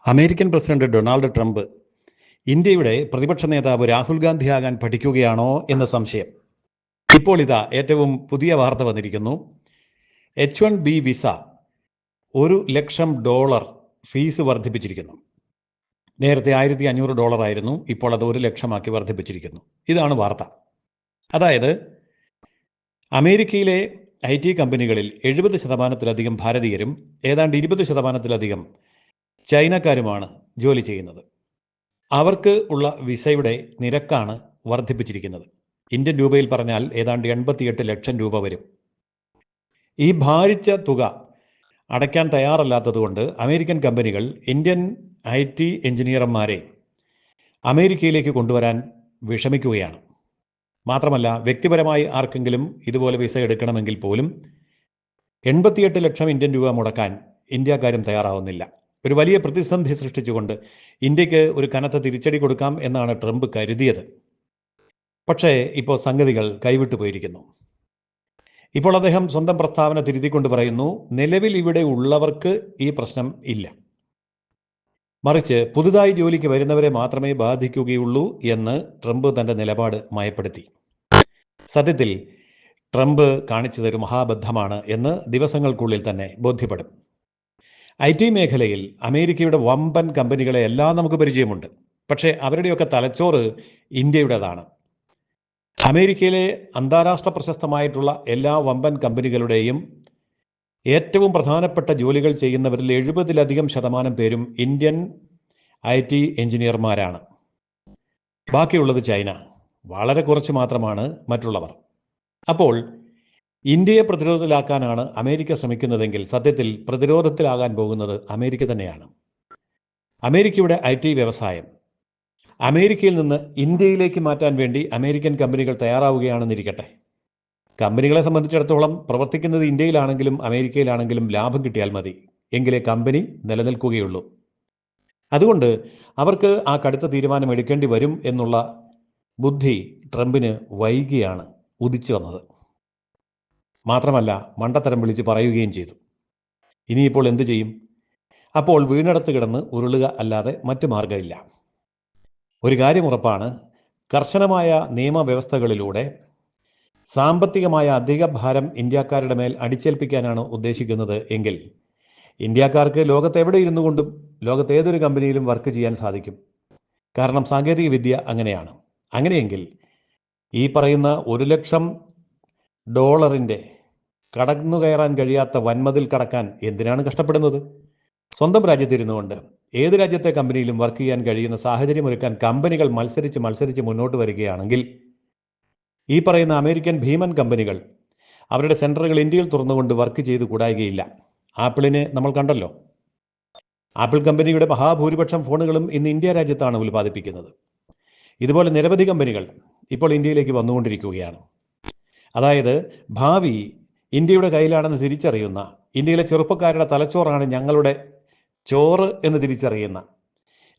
American president Donald Trump ഇന്ത്യയുടെ പ്രതിപക്ഷ നേതാവ് രാഹുൽ ഗാന്ധിയാകാൻ പഠിക്കുകയാണോ എന്ന സംശയം. ഇപ്പോൾ ഇതാ ഏറ്റവും പുതിയ വാർത്ത വന്നിരിക്കുന്നു. H-1B visa $1,00,000 fees വർദ്ധിപ്പിച്ചിരിക്കുന്നു. നേരത്തെ $1,500 ആയിരുന്നു, ഇപ്പോൾ അത് 1,00,000 വർദ്ധിപ്പിച്ചിരിക്കുന്നു. ഇതാണ് വാർത്ത. അതായത് അമേരിക്കയിലെ IT കമ്പനികളിൽ 70% ഭാരതീയരും ഏതാണ്ട് 20% ചൈനക്കാരുമാണ് ജോലി ചെയ്യുന്നത്. അവർക്ക് ഉള്ള വിസയുടെ നിരക്കാണ് വർദ്ധിപ്പിച്ചിരിക്കുന്നത്. ഇന്ത്യൻ രൂപയിൽ പറഞ്ഞാൽ ഏതാണ്ട് 88 ലക്ഷം രൂപ വരും. ഈ ഭാരിച്ച തുക അടയ്ക്കാൻ തയ്യാറല്ലാത്തതുകൊണ്ട് അമേരിക്കൻ കമ്പനികൾ ഇന്ത്യൻ IT എഞ്ചിനീയർമാരെ അമേരിക്കയിലേക്ക് കൊണ്ടുവരാൻ വിഷമിക്കുകയാണ്. മാത്രമല്ല, വ്യക്തിപരമായി ആർക്കെങ്കിലും ഇതുപോലെ വിസ എടുക്കണമെങ്കിൽ പോലും 88 ലക്ഷം ഇന്ത്യൻ രൂപ മുടക്കാൻ ഇന്ത്യക്കാരും തയ്യാറാവുന്നില്ല. ഒരു വലിയ പ്രതിസന്ധി സൃഷ്ടിച്ചുകൊണ്ട് ഇന്ത്യക്ക് ഒരു കനത്ത തിരിച്ചടി കൊടുക്കാം എന്നാണ് ട്രംപ് കരുതിയത്. പക്ഷേ ഇപ്പോൾ സംഗതികൾ കൈവിട്ടു പോയിരിക്കുന്നു. ഇപ്പോൾ അദ്ദേഹം സ്വന്തം പ്രസ്താവന തിരുത്തിക്കൊണ്ട് പറയുന്നു, നിലവിൽ ഇവിടെ ഉള്ളവർക്ക് ഈ പ്രശ്നം ഇല്ല, മറിച്ച് പുതുതായി ജോലിക്ക് വരുന്നവരെ മാത്രമേ ബാധിക്കുകയുള്ളൂ എന്ന് ട്രംപ് തൻ്റെ നിലപാട് മയപ്പെടുത്തി. സത്യത്തിൽ ട്രംപ് കാണിച്ചതൊരു മഹാബദ്ധമാണ് എന്ന് ദിവസങ്ങൾക്കുള്ളിൽ തന്നെ ബോധ്യപ്പെടും. IT മേഖലയിൽ അമേരിക്കയുടെ വമ്പൻ കമ്പനികളെ എല്ലാം നമുക്ക് പരിചയമുണ്ട്. പക്ഷേ അവരുടെയൊക്കെ തലച്ചോറ് ഇന്ത്യയുടേതാണ്. അമേരിക്കയിലെ അന്താരാഷ്ട്ര പ്രശസ്തമായിട്ടുള്ള എല്ലാ വമ്പൻ കമ്പനികളുടെയും ഏറ്റവും പ്രധാനപ്പെട്ട ജോലികൾ ചെയ്യുന്നവരിൽ 70% പേരും ഇന്ത്യൻ IT എഞ്ചിനീയർമാരാണ്. ബാക്കിയുള്ളത് ചൈന, വളരെ കുറച്ച് മാത്രമാണ് മറ്റുള്ളവർ. അപ്പോൾ ഇന്ത്യയെ പ്രതിരോധത്തിലാക്കാനാണ് അമേരിക്ക ശ്രമിക്കുന്നതെങ്കിൽ സത്യത്തിൽ പ്രതിരോധത്തിലാകാൻ പോകുന്നത് അമേരിക്ക തന്നെയാണ്. അമേരിക്കയുടെ IT വ്യവസായം അമേരിക്കയിൽ നിന്ന് ഇന്ത്യയിലേക്ക് മാറ്റാൻ വേണ്ടി അമേരിക്കൻ കമ്പനികൾ തയ്യാറാവുകയാണെന്നിരിക്കട്ടെ. കമ്പനികളെ സംബന്ധിച്ചിടത്തോളം പ്രവർത്തിക്കുന്നത് ഇന്ത്യയിലാണെങ്കിലും അമേരിക്കയിലാണെങ്കിലും ലാഭം കിട്ടിയാൽ മതി, എങ്കിലേ കമ്പനി നിലനിൽക്കുകയുള്ളൂ. അതുകൊണ്ട് അവർക്ക് ആ കടുത്ത തീരുമാനം എടുക്കേണ്ടി വരും എന്നുള്ള ബുദ്ധി ട്രംപിന് വൈകിയാണ് ഉദിച്ചു വന്നത്. മാത്രമല്ല, മണ്ടത്തരം വിളിച്ച് പറയുകയും ചെയ്തു. ഇനിയിപ്പോൾ എന്തു ചെയ്യും? അപ്പോൾ വീണിടത്ത് കിടന്ന് ഉരുളുക അല്ലാതെ മറ്റു മാർഗമില്ല. ഒരു കാര്യം ഉറപ്പാണ്, കർശനമായ നിയമവ്യവസ്ഥകളിലൂടെ സാമ്പത്തികമായ അധിക ഭാരം ഇന്ത്യക്കാരുടെ മേൽ അടിച്ചേൽപ്പിക്കാനാണ് ഉദ്ദേശിക്കുന്നത് എങ്കിൽ ഇന്ത്യക്കാർക്ക് ലോകത്തെവിടെ ഇരുന്നു കൊണ്ടും ലോകത്തേതൊരു കമ്പനിയിലും വർക്ക് ചെയ്യാൻ സാധിക്കും. കാരണം സാങ്കേതിക വിദ്യ അങ്ങനെയാണ്. അങ്ങനെയെങ്കിൽ ഈ പറയുന്ന $1,00,000 കടന്നു കയറാൻ കഴിയാത്ത വൻമതിൽ കടക്കാൻ എന്തിനാണ് കഷ്ടപ്പെടുന്നത്? സ്വന്തം രാജ്യത്തിരുന്നു കൊണ്ട് ഏത് രാജ്യത്തെ കമ്പനിയിലും വർക്ക് ചെയ്യാൻ കഴിയുന്ന സാഹചര്യം ഒരുക്കാൻ കമ്പനികൾ മത്സരിച്ച് മുന്നോട്ട് വരികയാണെങ്കിൽ ഈ പറയുന്ന അമേരിക്കൻ ഭീമൻ കമ്പനികൾ അവരുടെ സെൻറ്ററുകൾ ഇന്ത്യയിൽ തുറന്നുകൊണ്ട് വർക്ക് ചെയ്ത് കൂടായികയില്ല. ആപ്പിളിനെ നമ്മൾ കണ്ടല്ലോ. ആപ്പിൾ കമ്പനിയുടെ മഹാഭൂരിപക്ഷം ഫോണുകളും ഇന്ന് ഇന്ത്യ രാജ്യത്താണ് ഉൽപ്പാദിപ്പിക്കുന്നത്. ഇതുപോലെ നിരവധി കമ്പനികൾ ഇപ്പോൾ ഇന്ത്യയിലേക്ക് വന്നുകൊണ്ടിരിക്കുകയാണ്. അതായത് ഭാവി ഇന്ത്യയുടെ കയ്യിലാണെന്ന് തിരിച്ചറിയുന്ന, ഇന്ത്യയിലെ ചെറുപ്പക്കാരുടെ തലച്ചോറാണ് ഞങ്ങളുടെ ചോറ് എന്ന് തിരിച്ചറിയുന്ന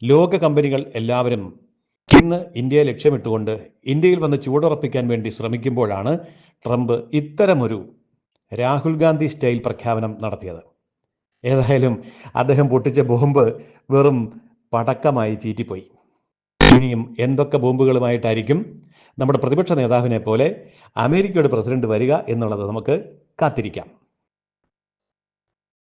ലോക കമ്പനികൾ എല്ലാവരും ഇന്ന് ഇന്ത്യയെ ലക്ഷ്യമിട്ടുകൊണ്ട് ഇന്ത്യയിൽ വന്ന് ചുവടുറപ്പിക്കാൻ വേണ്ടി ശ്രമിക്കുമ്പോഴാണ് ട്രംപ് ഇത്തരമൊരു രാഹുൽ ഗാന്ധി സ്റ്റൈൽ പ്രഖ്യാപനം നടത്തിയത്. ഏതായാലും അദ്ദേഹം പൊട്ടിച്ച ബോംബ് വെറും പടക്കമായി ചീറ്റിപ്പോയി. ഇനിയും എന്തൊക്കെ ബോംബുകളുമായിട്ടായിരിക്കും നമ്മുടെ പ്രതിപക്ഷ നേതാവിനെ പോലെ അമേരിക്കയുടെ പ്രസിഡന്റ് വരിക എന്നുള്ളത് നമുക്ക് കാത്തിരിക്കാം.